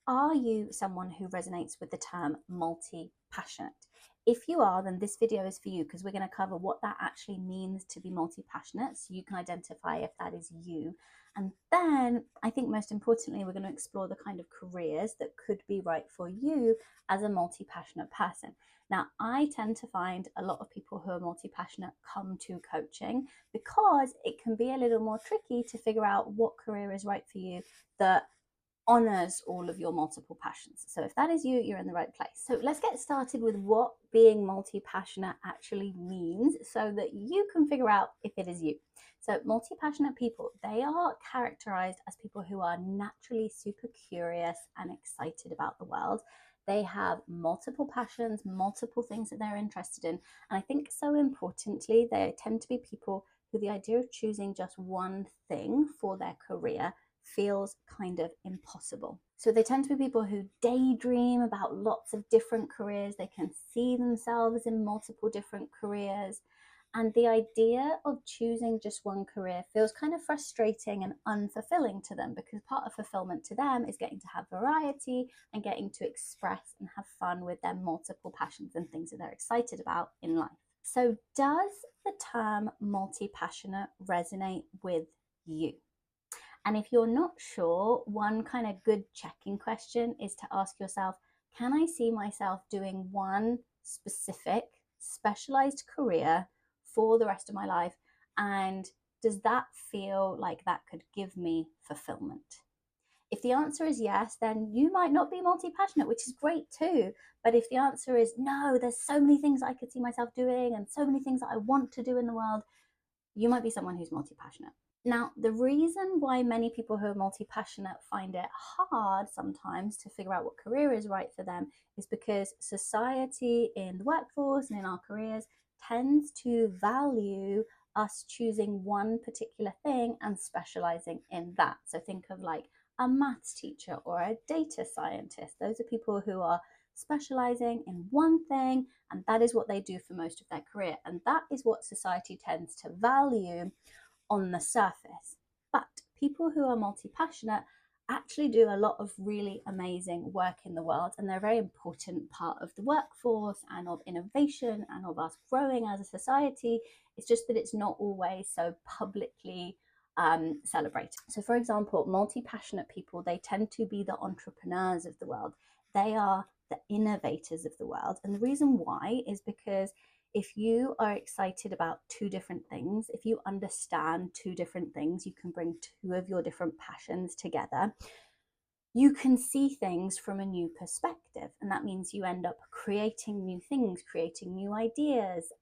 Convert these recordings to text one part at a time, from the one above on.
Are you someone who resonates with the term multi-passionate? If you are, then this video is for you because we're going to cover what that actually means to be multi-passionate so you can identify if that is you. And then I think most importantly, we're going to explore the kind of careers that could be right for you as a multi-passionate person. Now, I tend to find a lot of people who are multi-passionate come to coaching because it can be a little more tricky to figure out what career is right for you that honors all of your multiple passions. So if that is you, you're in the right place. So let's get started with what being multi-passionate actually means so that you can figure out if it is you. So multi-passionate people, they are characterized as people who are naturally super curious and excited about the world. They have multiple passions, multiple things that they're interested in. And I think so importantly, they tend to be people who the idea of choosing just one thing for their career feels kind of impossible. So they tend to be people who daydream about lots of different careers. They can see themselves in multiple different careers. And the idea of choosing just one career feels kind of frustrating and unfulfilling to them because part of fulfillment to them is getting to have variety and getting to express and have fun with their multiple passions and things that they're excited about in life. So does the term multi-passionate resonate with you? And if you're not sure, one kind of good checking question is to ask yourself, can I see myself doing one specific specialized career for the rest of my life? And does that feel like that could give me fulfillment? If the answer is yes, then you might not be multi-passionate, which is great too. But if the answer is no, there's so many things I could see myself doing and so many things that I want to do in the world, you might be someone who's multi-passionate. Now, the reason why many people who are multi-passionate find it hard sometimes to figure out what career is right for them is because society in the workforce and in our careers tends to value us choosing one particular thing and specializing in that. So think of like a maths teacher or a data scientist. Those are people who are specializing in one thing, and that is what they do for most of their career. And that is what society tends to value on the surface. But people who are multi-passionate actually do a lot of really amazing work in the world, and they're a very important part of the workforce and of innovation and of us growing as a society. It's just that it's not always so publicly celebrated. So for example, multi-passionate people, they tend to be the entrepreneurs of the world. They are the innovators of the world. And the reason why is because if you are excited about two different things, if you understand two different things, you can bring two of your different passions together. You can see things from a new perspective. And that means you end up creating new things, creating new ideas.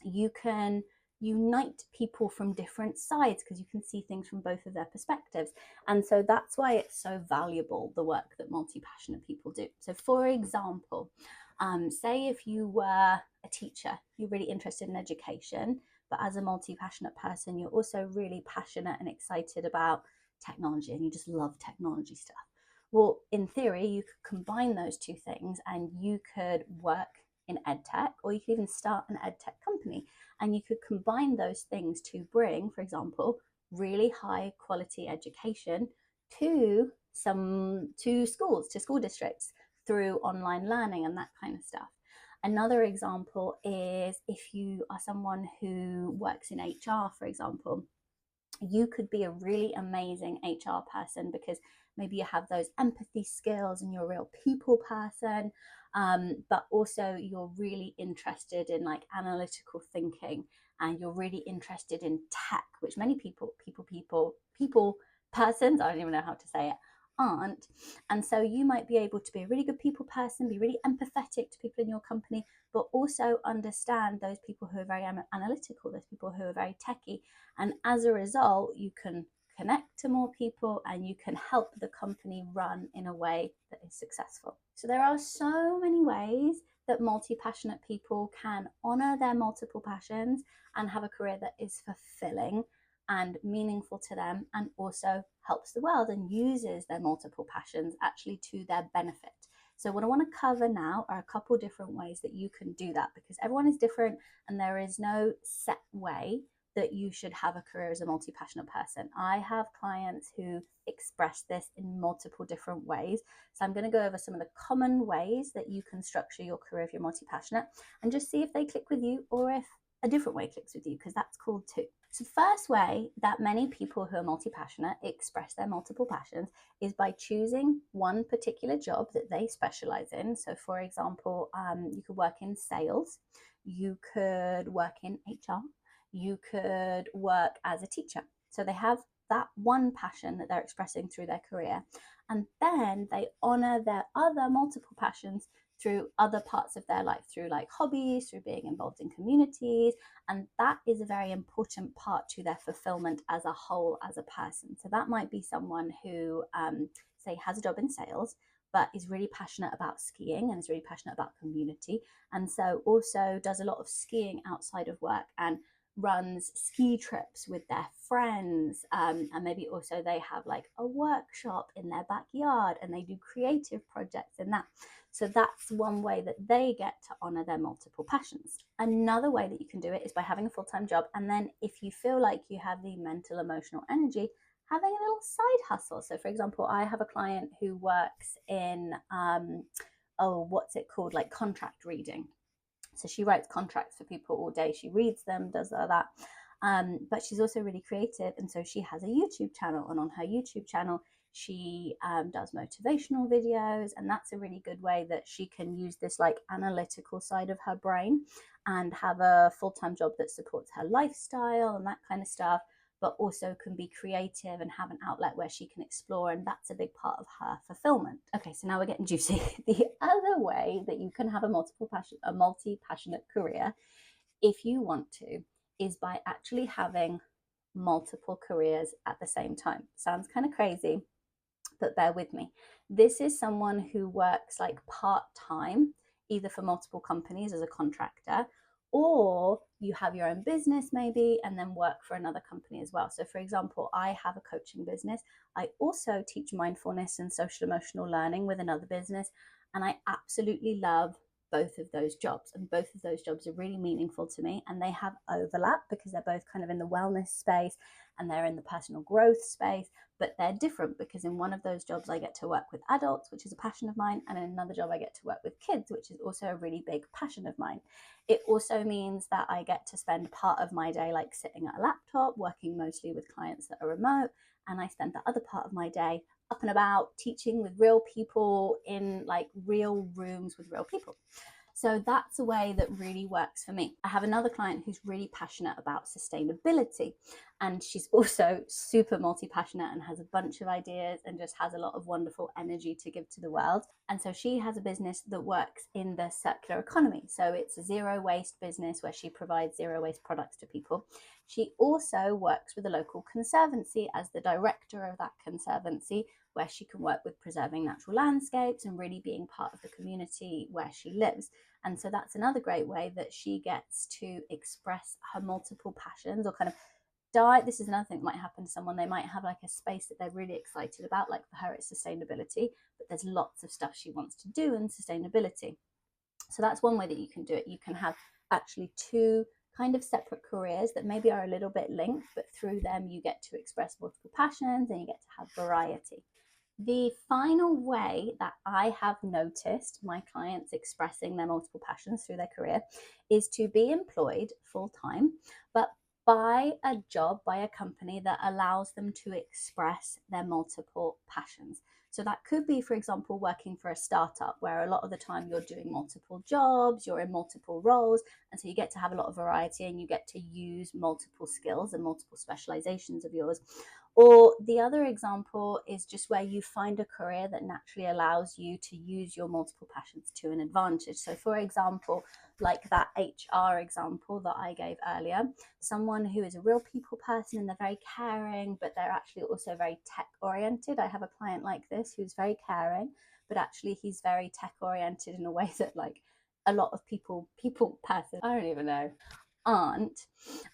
You can unite people from different sides because you can see things from both of their perspectives. And so that's why it's so valuable, the work that multi-passionate people do. So for example, say if you were a teacher, you're really interested in education, but as a multi-passionate person, you're also really passionate and excited about technology and you just love technology stuff. Well, in theory, you could combine those two things and you could work in edtech, or you could even start an edtech company, and you could combine those things to bring, for example, really high quality education to schools, to school districts through online learning and that kind of stuff. Another example is if you are someone who works in HR, for example, you could be a really amazing HR person because maybe you have those empathy skills and you're a real people person, but also you're really interested in like analytical thinking and you're really interested in tech, which many people persons, I don't even know how to say it, aren't. And so you might be able to be a really good people person, be really empathetic to people in your company, but also understand those people who are very analytical, those people who are very techy. And as a result, you can connect to more people and you can help the company run in a way that is successful. So there are so many ways that multi-passionate people can honor their multiple passions and have a career that is fulfilling and meaningful to them, and also helps the world and uses their multiple passions actually to their benefit. So what I want to cover now are a couple different ways that you can do that, because everyone is different and there is no set way that you should have a career as a multi-passionate person. I have clients who express this in multiple different ways. So I'm going to go over some of the common ways that you can structure your career if you're multi-passionate, and just see if they click with you or if a different way clicks with you, because that's cool too. So the first way that many people who are multi-passionate express their multiple passions is by choosing one particular job that they specialize in. So for example, you could work in sales, you could work in HR, you could work as a teacher. So they have that one passion that they're expressing through their career, and then they honor their other multiple passions through other parts of their life, through like hobbies, through being involved in communities. And that is a very important part to their fulfillment as a whole, as a person. So that might be someone who, say, has a job in sales, but is really passionate about skiing and is really passionate about community. And so also does a lot of skiing outside of work and runs ski trips with their friends, and maybe also they have like a workshop in their backyard and they do creative projects in that. So that's one way that they get to honor their multiple passions. Another way that you can do it is by having a full-time job, and then if you feel like you have the mental emotional energy, having a little side hustle. So for example, I have a client who works in what's it called, like contract reading. So she writes contracts for people all day. She reads them, does all that. But she's also really creative. And so she has a YouTube channel. And on her YouTube channel, she does motivational videos. And that's a really good way that she can use this like analytical side of her brain and have a full-time job that supports her lifestyle and that kind of stuff, but also can be creative and have an outlet where she can explore, and that's a big part of her fulfillment. Okay, so now we're getting juicy. The other way that you can have a multi-passionate career, if you want to, is by actually having multiple careers at the same time. Sounds kind of crazy, but bear with me. This is someone who works like part-time, either for multiple companies as a contractor, or you have your own business maybe and then work for another company as well. So for example, I have a coaching business. I also teach mindfulness and social emotional learning with another business, and I absolutely love both of those jobs, and both of those jobs are really meaningful to me, and they have overlap because they're both kind of in the wellness space and they're in the personal growth space, but they're different because in one of those jobs I get to work with adults, which is a passion of mine, and in another job I get to work with kids, which is also a really big passion of mine. It also means that I get to spend part of my day like sitting at a laptop, working mostly with clients that are remote, and I spend the other part of my day up and about teaching with real people in like real rooms with real people. So that's a way that really works for me. I have another client who's really passionate about sustainability, and she's also super multi-passionate and has a bunch of ideas and just has a lot of wonderful energy to give to the world. And so she has a business that works in the circular economy. So it's a zero waste business where she provides zero waste products to people. She also works with a local conservancy as the director of that conservancy, where she can work with preserving natural landscapes and really being part of the community where she lives. And so that's another great way that she gets to express her multiple passions, or kind of this is another thing that might happen to someone. They might have like a space that they're really excited about, like for her it's sustainability, but there's lots of stuff she wants to do in sustainability. So that's one way that you can do it. You can have actually two kind of separate careers that maybe are a little bit linked, but through them you get to express multiple passions and you get to have variety. The final way that I have noticed my clients expressing their multiple passions through their career is to be employed full-time, but by a job, by a company that allows them to express their multiple passions. So that could be, for example, working for a startup where a lot of the time you're doing multiple jobs, you're in multiple roles, and so you get to have a lot of variety and you get to use multiple skills and multiple specializations of yours. Or the other example is just where you find a career that naturally allows you to use your multiple passions to an advantage. So for example, like that HR example that I gave earlier, someone who is a real people person and they're very caring, but they're actually also very tech oriented. I have a client like this who's very caring, but actually he's very tech oriented in a way that like a lot of people person, I don't even know, aren't.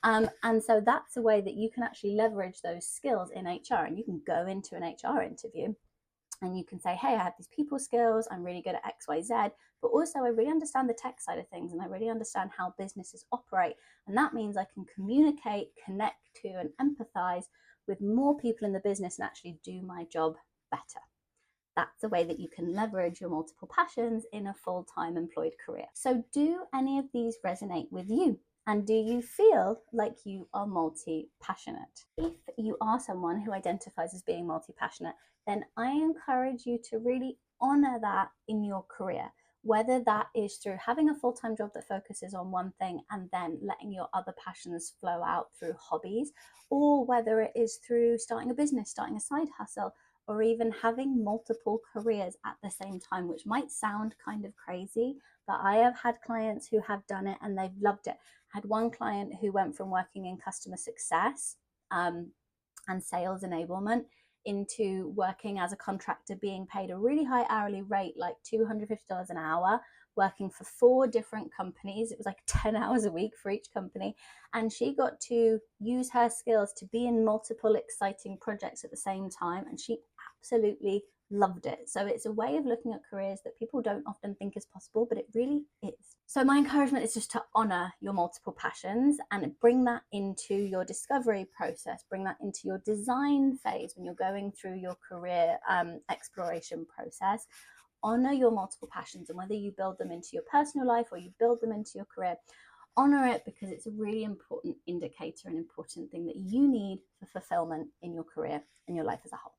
And so that's a way that you can actually leverage those skills in HR, and you can go into an HR interview And you can say, hey, I have these people skills, I'm really good at XYZ, but also I really understand the tech side of things and I really understand how businesses operate. And that means I can communicate, connect to, and empathize with more people in the business and actually do my job better. That's the way that you can leverage your multiple passions in a full-time employed career. So do any of these resonate with you? And do you feel like you are multi-passionate? If you are someone who identifies as being multi-passionate, then I encourage you to really honor that in your career, whether that is through having a full-time job that focuses on one thing and then letting your other passions flow out through hobbies, or whether it is through starting a business, starting a side hustle, or even having multiple careers at the same time, which might sound kind of crazy, but I have had clients who have done it and they've loved it. I had one client who went from working in customer success and sales enablement into working as a contractor, being paid a really high hourly rate, like $250 an hour, working for 4 different companies. It was like 10 hours a week for each company. And she got to use her skills to be in multiple exciting projects at the same time. And she absolutely loved it. So it's a way of looking at careers that people don't often think is possible, but it really is. So my encouragement is just to honor your multiple passions and bring that into your discovery process, bring that into your design phase when you're going through your career exploration process. Honor your multiple passions, and whether you build them into your personal life or you build them into your career, honor it, because it's a really important indicator, an important thing that you need for fulfillment in your career and your life as a whole.